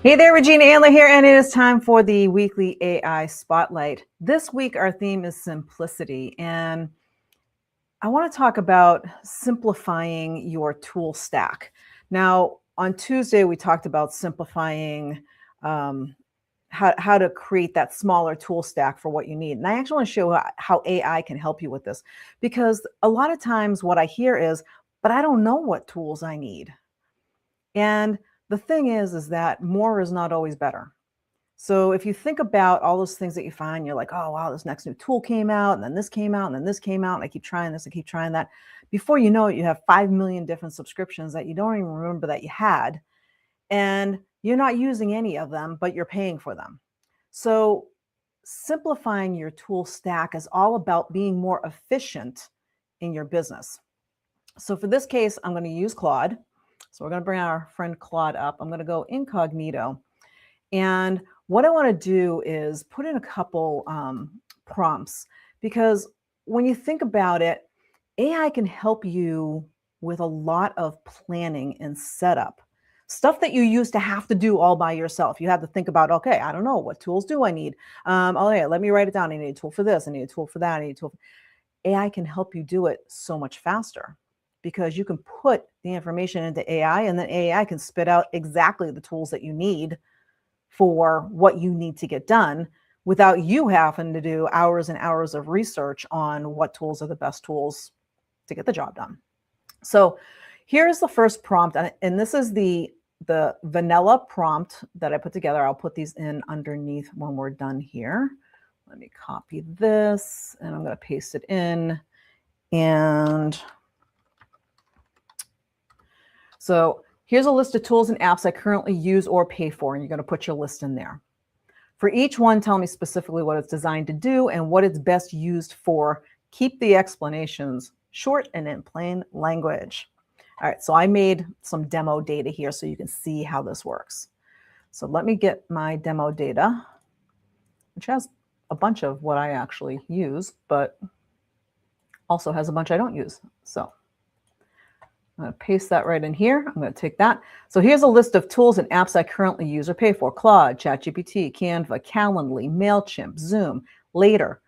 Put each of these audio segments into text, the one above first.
Hey there, Regina Andler here, and it is time for the weekly AI Spotlight. This week, our theme is simplicity, and I want to talk about simplifying your tool stack. Now, on Tuesday, we talked about simplifying how to create that smaller tool stack for what you need. And I actually want to show how AI can help you with this, because a lot of times what I hear is, but I don't know what tools I need. And the thing is that more is not always better. So if you think about all those things that you find, you're like, oh, wow, this next new tool came out, and then this came out, and then this came out, and I keep trying this, I keep trying that. Before you know it, you have 5 million different subscriptions that you don't even remember that you had, and you're not using any of them, but you're paying for them. So simplifying your tool stack is all about being more efficient in your business. So for this case, I'm going to use Claude. So we're going to bring our friend Claude up. I'm going to go incognito. And what I want to do is put in a couple prompts, because when you think about it, AI can help you with a lot of planning and setup. Stuff that you used to have to do all by yourself. You have to think about, okay, I don't know, what tools do I need? Oh yeah, let me write it down. I need a tool for this. I need a tool for that. I need a tool. AI can help you do it so much faster, because you can put the information into AI, and then AI can spit out exactly the tools that you need for what you need to get done, without you having to do hours and hours of research on what tools are the best tools to get the job done. So here's the first prompt, and this is the vanilla prompt that I put together. I'll put these in underneath when we're done here. Let me copy this, and I'm going to paste it in. And so here's a list of tools and apps I currently use or pay for, and you're going to put your list in there. For each one, tell me specifically what it's designed to do and what it's best used for. Keep the explanations short and in plain language. All right, so I made some demo data here so you can see how this works. So let me get my demo data, which has a bunch of what I actually use, but also has a bunch I don't use. So I'm going to paste that right in here. I'm going to take that. So here's a list of tools and apps I currently use or pay for: Claude, ChatGPT, Canva, Calendly, MailChimp, Zoom, Later,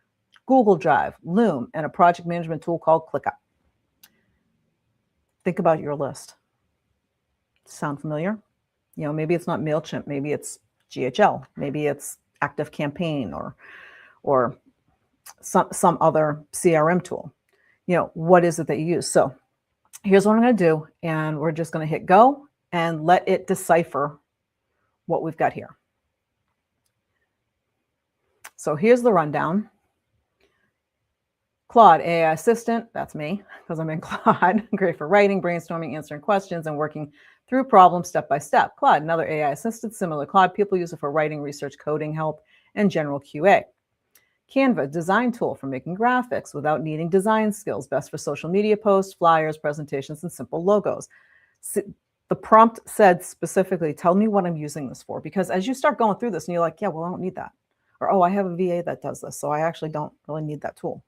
Google Drive, Loom, and a project management tool called ClickUp. Think about your list. Sound familiar? You know, maybe it's not MailChimp, maybe it's GHL, maybe it's ActiveCampaign or some other CRM tool. You know, what is it that you use? So here's what I'm going to do, and we're just going to hit go and let it decipher what we've got here. So here's the rundown. Claude, AI assistant, that's me, because I'm in Claude. Great for writing, brainstorming, answering questions, and working through problems step by step. Claude, another AI assistant similar to Claude. People use it for writing, research, coding help, and general QA. Canva, design tool for making graphics without needing design skills. Best for social media posts, flyers, presentations, and simple logos. The prompt said specifically, tell me what I'm using this for. Because as you start going through this and you're like, yeah, well, I don't need that. Or, oh, I have a VA that does this, so I actually don't really need that tool.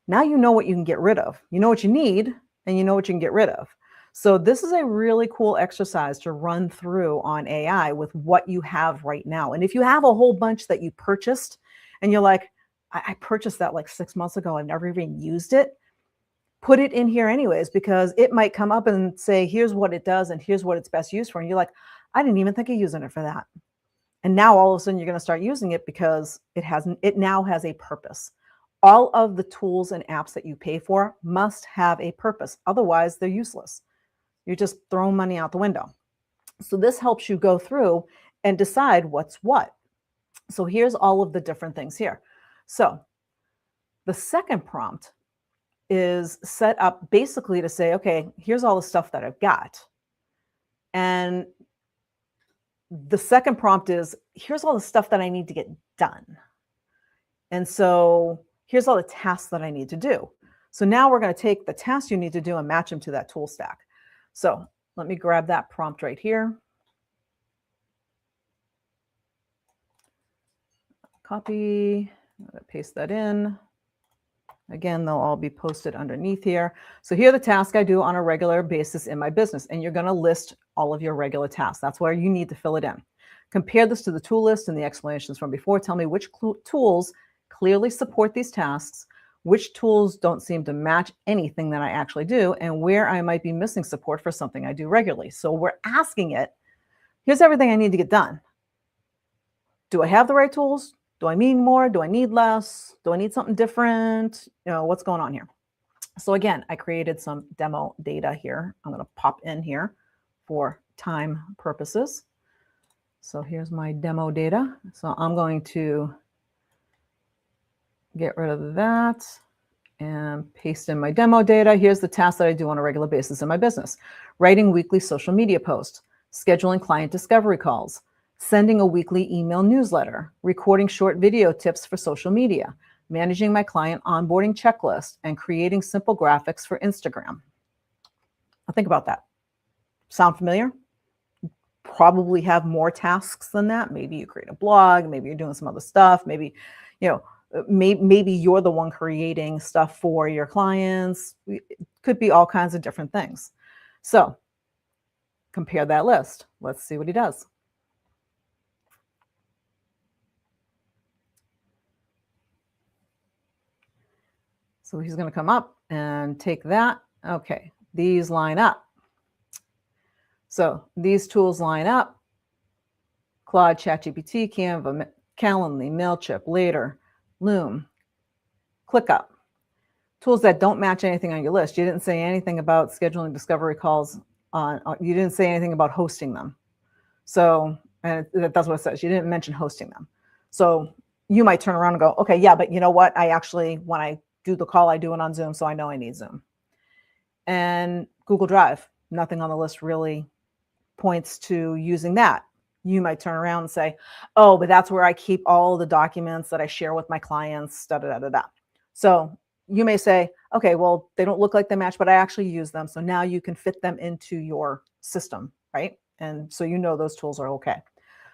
Now you know what you can get rid of. You know what you need, and you know what you can get rid of. So this is a really cool exercise to run through on AI with what you have right now. And if you have a whole bunch that you purchased, and you're like, I purchased that like 6 months ago, I've never even used it, put it in here anyways, because it might come up and say, here's what it does and here's what it's best used for. And you're like, I didn't even think of using it for that. And now all of a sudden you're going to start using it because it now has a purpose. All of the tools and apps that you pay for must have a purpose. Otherwise, they're useless. You're just throwing money out the window. So this helps you go through and decide what's what. So here's all of the different things here. So the second prompt is set up basically to say, okay, here's all the stuff that I've got. And the second prompt is, here's all the stuff that I need to get done. And so here's all the tasks that I need to do. So now we're going to take the tasks you need to do and match them to that tool stack. So let me grab that prompt right here. Copy, paste that in. Again, they'll all be posted underneath here. So here are the tasks I do on a regular basis in my business, and you're going to list all of your regular tasks. That's where you need to fill it in. Compare this to the tool list and the explanations from before. Tell me which tools clearly support these tasks, which tools don't seem to match anything that I actually do, and where I might be missing support for something I do regularly. So we're asking it, here's everything I need to get done. Do I have the right tools? Do I need more? Do I need less? Do I need something different? What's going on here? So again, I created some demo data here. I'm going to pop in here for time purposes. So here's my demo data. So I'm going to get rid of that and paste in my demo data. Here's the tasks that I do on a regular basis in my business. Writing weekly social media posts, scheduling client discovery calls, sending a weekly email newsletter, recording short video tips for social media, managing my client onboarding checklist, and creating simple graphics for Instagram. Now think about that. Sound familiar? Probably have more tasks than that. Maybe you create a blog, maybe you're doing some other stuff, maybe, maybe you're the one creating stuff for your clients. It could be all kinds of different things. So compare that list. Let's see what he does. So he's going to come up and take that. Okay, these line up. So these tools line up. Claude, ChatGPT, Canva, Calendly, MailChimp, Later, Loom, ClickUp. Tools that don't match anything on your list. You didn't say anything about scheduling discovery calls. You didn't say anything about hosting them. So and that's what it says. You didn't mention hosting them. So you might turn around and go, okay, yeah, but you know what? When I do the call, I do it on Zoom, so I know I need Zoom. And Google Drive, nothing on the list really points to using that. You might turn around and say, oh, but that's where I keep all the documents that I share with my clients, da, da, da, da, da. So you may say, okay, well, they don't look like they match, but I actually use them. So now you can fit them into your system, right? And so you know those tools are okay.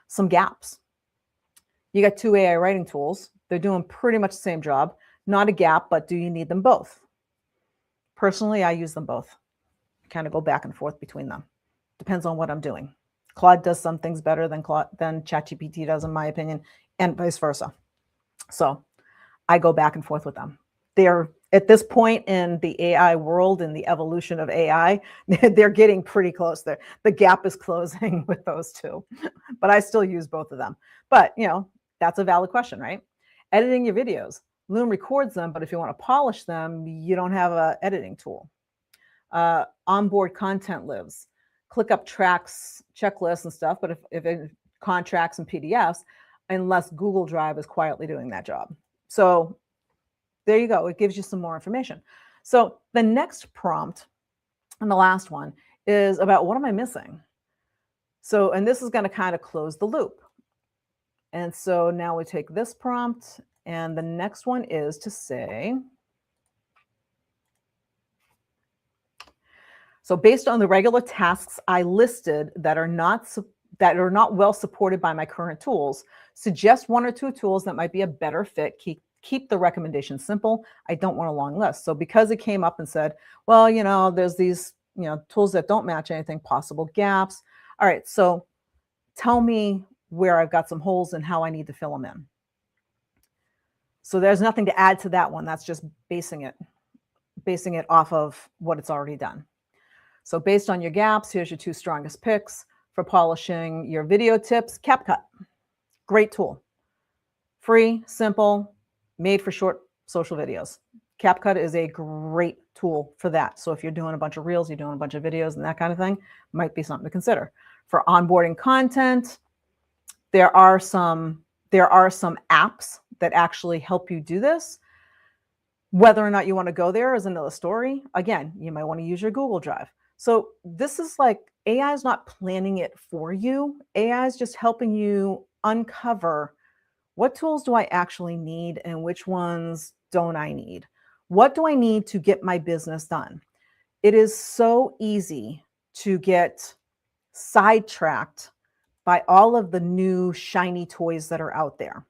Some gaps. You got 2 AI writing tools. They're doing pretty much the same job. Not a gap, but do you need them both? Personally, I use them both. Kind of go back and forth between them. Depends on what I'm doing. Claude does some things better than ChatGPT does, in my opinion, and vice versa. So I go back and forth with them. They're at this point in the AI world, in the evolution of AI, they're getting pretty close there. The gap is closing with those two, but I still use both of them. But that's a valid question, right? Editing your videos. Loom records them, but if you want to polish them, you don't have an editing tool. Onboard content lives. ClickUp tracks checklists and stuff, but if it contracts and PDFs, unless Google Drive is quietly doing that job. So there you go. It gives you some more information. So the next prompt, and the last one, is about what am I missing? So, and this is going to kind of close the loop. And so now we take this prompt, and the next one is to say, so based on the regular tasks I listed that are not well supported by my current tools, suggest 1 or 2 tools that might be a better fit. Keep the recommendation simple. I don't want a long list. So because it came up and said, well, there's these, tools that don't match anything, possible gaps. All right, so tell me where I've got some holes and how I need to fill them in. So there's nothing to add to that one. That's just basing it off of what it's already done. So based on your gaps, here's your 2 strongest picks for polishing your video tips. CapCut, great tool. Free, simple, made for short social videos. CapCut is a great tool for that. So if you're doing a bunch of reels, you're doing a bunch of videos and that kind of thing, might be something to consider. For onboarding content, there are some apps that actually help you do this. Whether or not you want to go there is another story. Again, you might want to use your Google Drive. So this is like AI is not planning it for you. AI is just helping you uncover what tools do I actually need and which ones don't I need? What do I need to get my business done? It is so easy to get sidetracked by all of the new shiny toys that are out there.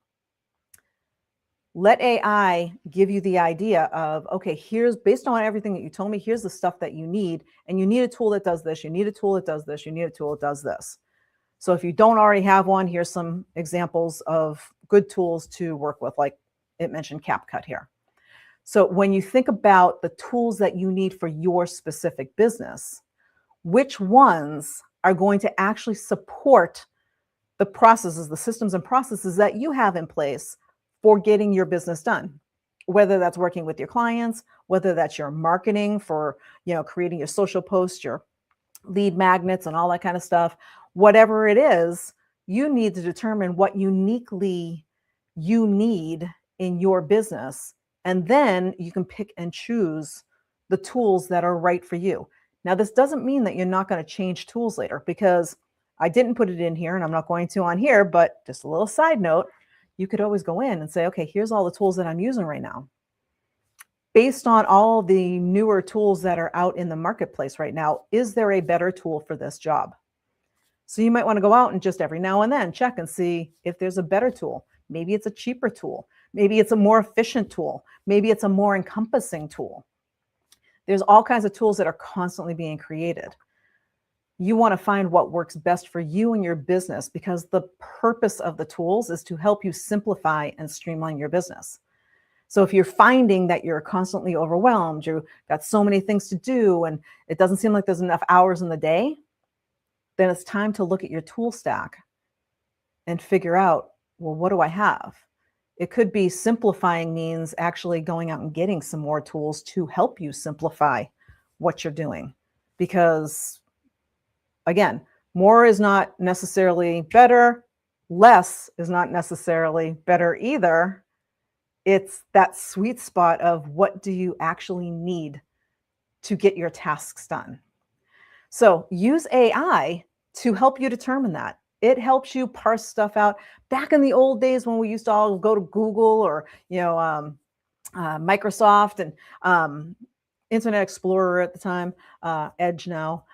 Let AI give you the idea of, okay, here's, based on everything that you told me, here's the stuff that you need. And you need a tool that does this. You need a tool that does this. You need a tool that does this. So if you don't already have one, here's some examples of good tools to work with, like it mentioned CapCut here. So when you think about the tools that you need for your specific business, which ones are going to actually support the processes, the systems and processes that you have in place for getting your business done? Whether that's working with your clients, whether that's your marketing for, creating your social posts, your lead magnets and all that kind of stuff, whatever it is, you need to determine what uniquely you need in your business. And then you can pick and choose the tools that are right for you. Now, this doesn't mean that you're not going to change tools later, because I didn't put it in here and I'm not going to on here, but just a little side note, you could always go in and say, okay, here's all the tools that I'm using right now. Based on all the newer tools that are out in the marketplace right now, is there a better tool for this job? So you might want to go out and just every now and then check and see if there's a better tool. Maybe it's a cheaper tool. Maybe it's a more efficient tool. Maybe it's a more encompassing tool. There's all kinds of tools that are constantly being created. You want to find what works best for you and your business, because the purpose of the tools is to help you simplify and streamline your business. So if you're finding that you're constantly overwhelmed, you've got so many things to do, and it doesn't seem like there's enough hours in the day, then it's time to look at your tool stack and figure out, well, what do I have? It could be simplifying means actually going out and getting some more tools to help you simplify what you're doing. Because again, more is not necessarily better. Less is not necessarily better either. It's that sweet spot of what do you actually need to get your tasks done. So use AI to help you determine that. It helps you parse stuff out. Back in the old days when we used to all go to Google or Microsoft and Internet Explorer at the time, Edge now.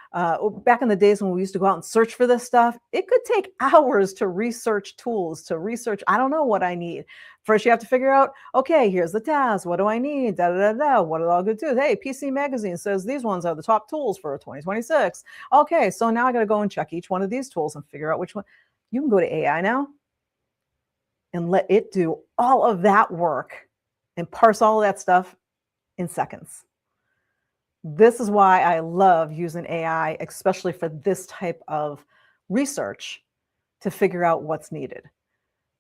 Back in the days when we used to go out and search for this stuff, it could take hours to research tools, to research, I don't know what I need. First, you have to figure out, okay, here's the task. What do I need? Da, da, da, da. What are all good tools? Hey, PC Magazine says these ones are the top tools for 2026. Okay, so now I got to go and check each one of these tools and figure out which one. You can go to AI now and let it do all of that work and parse all of that stuff in seconds. This is why I love using AI, especially for this type of research to figure out what's needed.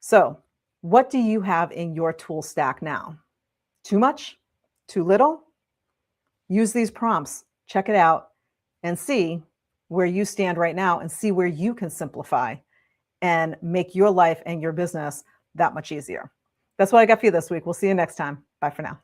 So, what do you have in your tool stack now? Too much? Too little? Use these prompts, check it out, and see where you stand right now and see where you can simplify and make your life and your business that much easier. That's what I got for you this week. We'll see you next time. Bye for now.